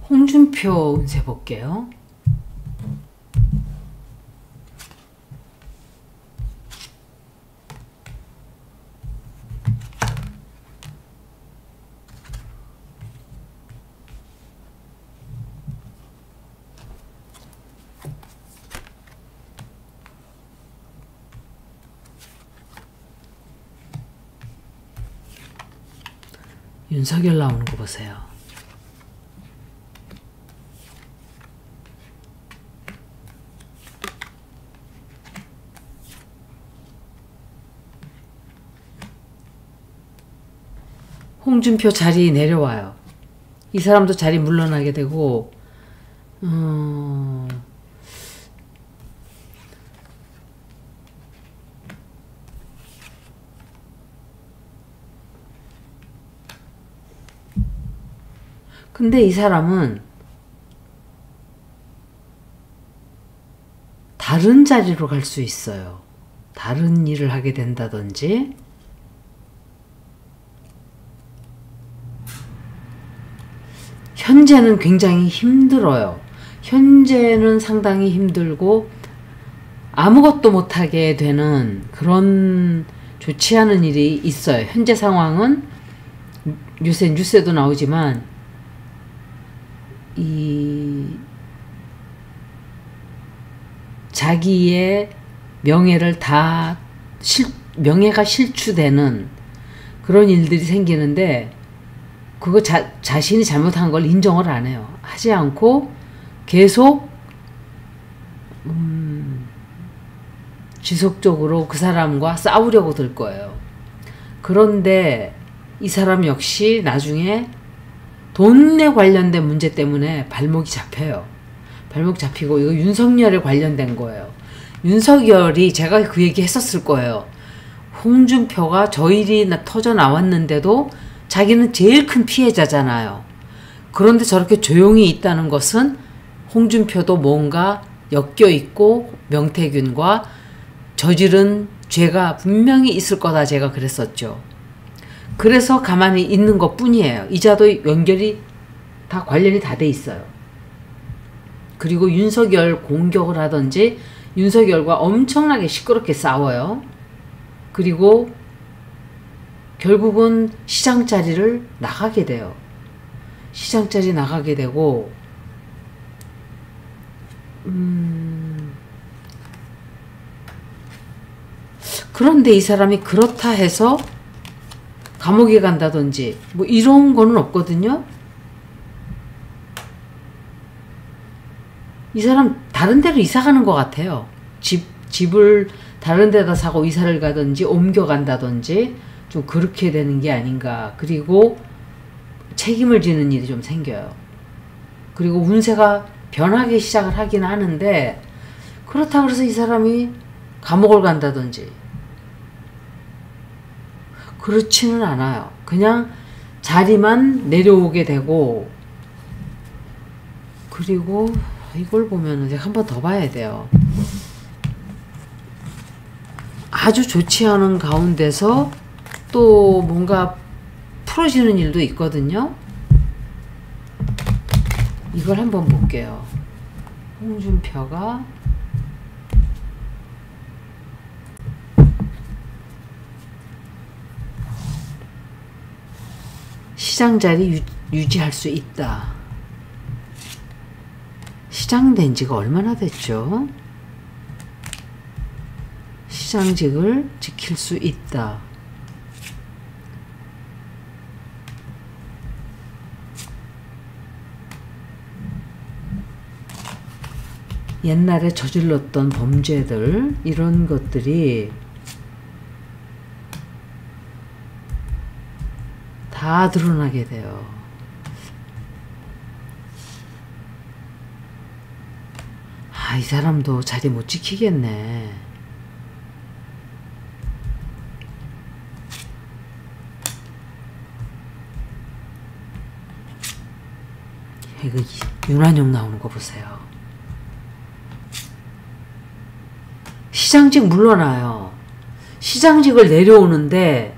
홍준표 운세 볼게요. 윤석열 나오는 거 보세요. 홍준표 자리 내려와요. 이 사람도 자리 물러나게 되고, 근데 이 사람은 다른 자리로 갈 수 있어요. 다른 일을 하게 된다든지, 현재는 굉장히 힘들어요. 현재는 상당히 힘들고 아무것도 못하게 되는 그런 좋지 않은 일이 있어요. 현재 상황은 요새 뉴스에도 나오지만 자기의 명예를 다 명예가 실추되는 그런 일들이 생기는데 그거 자신이 잘못한 걸 인정을 안 해요. 하지 않고 계속 지속적으로 그 사람과 싸우려고 들 거예요. 그런데 이 사람 역시 나중에 돈에 관련된 문제 때문에 발목이 잡혀요. 발목 잡히고 이거 윤석열에 관련된 거예요. 윤석열이 제가 그 얘기 했었을 거예요. 홍준표가 저 일이 터져 나왔는데도 자기는 제일 큰 피해자잖아요. 그런데 저렇게 조용히 있다는 것은 홍준표도 뭔가 엮여있고 명태균과 저지른 죄가 분명히 있을 거다 제가 그랬었죠. 그래서 가만히 있는 것 뿐이에요. 이자도 연결이 다 관련이 다 돼 있어요. 그리고 윤석열 공격을 하든지 윤석열과 엄청나게 시끄럽게 싸워요. 그리고 결국은 시장 자리를 나가게 돼요. 시장 자리 나가게 되고 그런데 이 사람이 그렇다 해서 감옥에 간다든지 뭐 이런 거는 없거든요. 이 사람 다른 데로 이사 가는 것 같아요. 집을 다른 데다 사고 이사를 가든지 옮겨간다든지 좀 그렇게 되는 게 아닌가. 그리고 책임을 지는 일이 좀 생겨요. 그리고 운세가 변하기 시작을 하긴 하는데 그렇다고 해서 이 사람이 감옥을 간다든지 그렇지는 않아요. 그냥 자리만 내려오게 되고 그리고 이걸 보면은 제가 한 번 더 봐야 돼요. 아주 좋지 않은 가운데서 또 뭔가 풀어지는 일도 있거든요. 이걸 한번 볼게요. 홍준표가 시장 자리 유지할 수 있다. 시장 된 지가 얼마나 됐죠? 시장직을 지킬 수 있다. 옛날에 저질렀던 범죄들 이런 것들이 다 드러나게 돼요. 이 사람도 자리 못 지키겠네. 이거 윤한용 나오는 거 보세요. 시장직 물러나요. 시장직을 내려오는데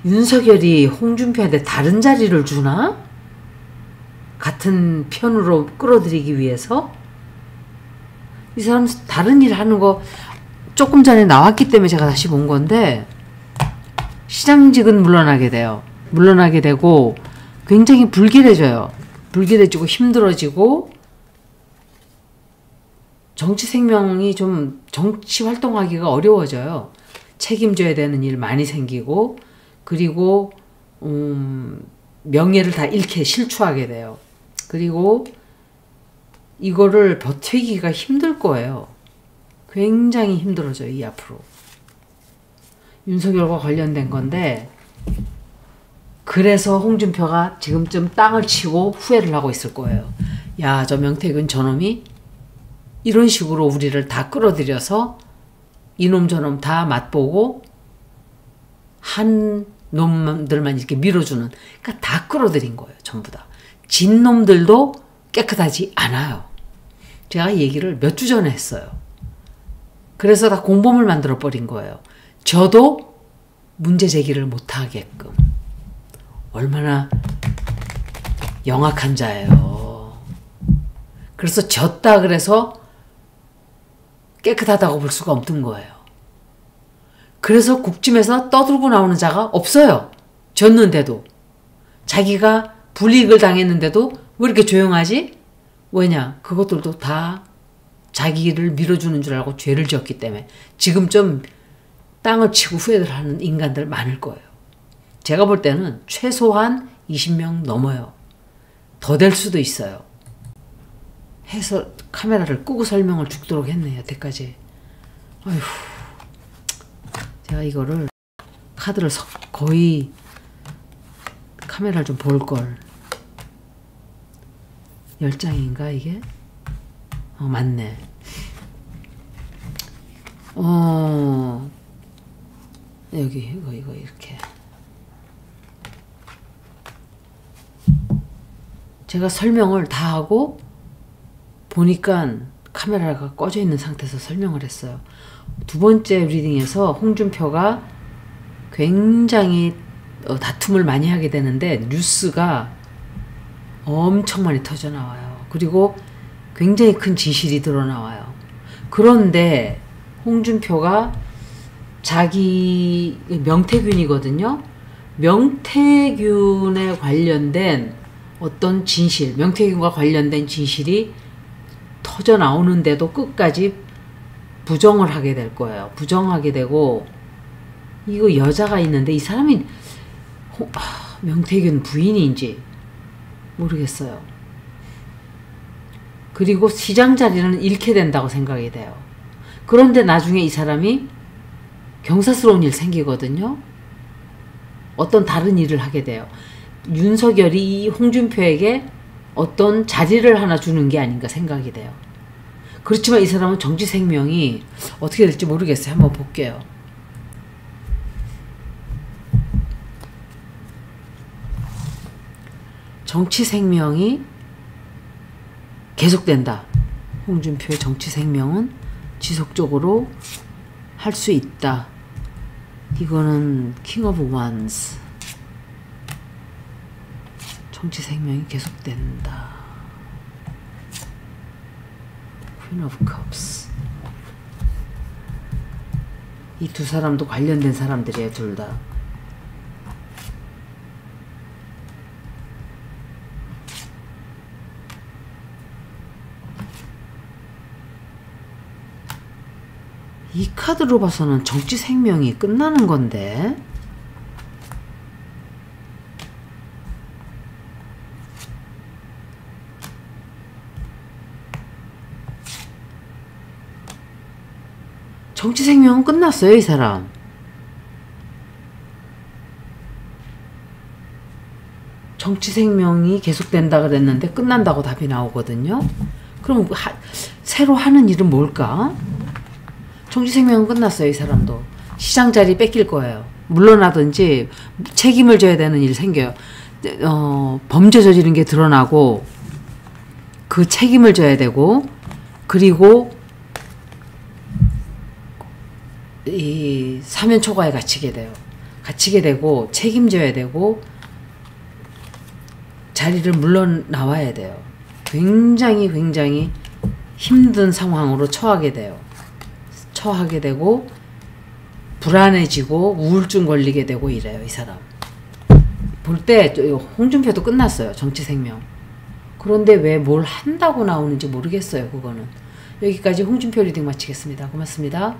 윤석열이 홍준표한테 다른 자리를 주나? 같은 편으로 끌어들이기 위해서 이 사람 다른 일 하는 거 조금 전에 나왔기 때문에 제가 다시 본 건데 시장직은 물러나게 돼요. 물러나게 되고 굉장히 불길해져요. 불길해지고 힘들어지고 정치 생명이 좀 정치 활동하기가 어려워져요. 책임져야 되는 일 많이 생기고 그리고 명예를 다 잃게 실추하게 돼요. 그리고 이거를 버티기가 힘들 거예요. 굉장히 힘들어져요. 이 앞으로. 윤석열과 관련된 건데 그래서 홍준표가 지금쯤 땅을 치고 후회를 하고 있을 거예요. 야, 저 명태균 저놈이 이런 식으로 우리를 다 끌어들여서 이놈 저놈 다 맛보고 한 놈들만 이렇게 밀어주는, 그러니까 다 끌어들인 거예요. 전부 다. 진 놈들도 깨끗하지 않아요. 제가 얘기를 몇 주 전에 했어요. 그래서 다 공범을 만들어 버린 거예요. 저도 문제 제기를 못하게끔. 얼마나 영악한 자예요. 그래서 졌다 그래서 깨끗하다고 볼 수가 없는 거예요. 그래서 국짐에서 떠들고 나오는 자가 없어요. 졌는데도. 자기가 불이익을 당했는데도 왜 이렇게 조용하지? 왜냐? 그것들도 다 자기를 밀어주는 줄 알고 죄를 지었기 때문에 지금 좀 땅을 치고 후회를 하는 인간들 많을 거예요. 제가 볼 때는 최소한 20명 넘어요. 더 될 수도 있어요. 해서 카메라를 끄고 설명을 죽도록 했네, 여태까지. 어휴, 제가 이거를 카드를 거의 카메라를 좀 볼걸. 10장인가 이게? 맞네. 여기 이거 이렇게. 제가 설명을 다 하고 보니까 카메라가 꺼져 있는 상태에서 설명을 했어요. 두 번째 리딩에서 홍준표가 굉장히 다툼을 많이 하게 되는데 뉴스가 엄청 많이 터져 나와요. 그리고 굉장히 큰 진실이 드러나와요. 그런데 홍준표가 자기 명태균이거든요. 명태균에 관련된 어떤 진실, 명태균과 관련된 진실이 터져 나오는데도 끝까지 부정을 하게 될 거예요. 부정하게 되고, 이거 여자가 있는데 이 사람이 명태균 부인인지 모르겠어요. 그리고 시장 자리는 잃게 된다고 생각이 돼요. 그런데 나중에 이 사람이 경사스러운 일 생기거든요. 어떤 다른 일을 하게 돼요. 윤석열이 이 홍준표에게 어떤 자리를 하나 주는 게 아닌가 생각이 돼요. 그렇지만 이 사람은 정치 생명이 어떻게 될지 모르겠어요. 한번 볼게요. 정치 생명이 계속된다. 홍준표의 정치 생명은 지속적으로 할 수 있다. 이거는 킹 오브 원스. 정치 생명이 계속된다. 퀸 오브 컵스. 이 두 사람도 관련된 사람들이에요. 둘 다. 이 카드로 봐서는 정치 생명이 끝나는 건데, 정치 생명은 끝났어요. 이 사람. 정치 생명이 계속된다 그랬는데 끝난다고 답이 나오거든요. 그럼 새로 하는 일은 뭘까? 정치 생명은 끝났어요. 이 사람도. 시장 자리 뺏길 거예요. 물러나든지 책임을 져야 되는 일이 생겨요. 범죄 저지른 게 드러나고 그 책임을 져야 되고, 그리고 이 사면 초과에 갇히게 돼요. 갇히게 되고 책임져야 되고 자리를 물러나와야 돼요. 굉장히 힘든 상황으로 처하게 돼요. 처하게 되고 불안해지고 우울증 걸리게 되고 이래요. 이 사람. 볼 때 홍준표도 끝났어요. 정치생명. 그런데 왜 뭘 한다고 나오는지 모르겠어요. 그거는. 여기까지 홍준표 리딩 마치겠습니다. 고맙습니다.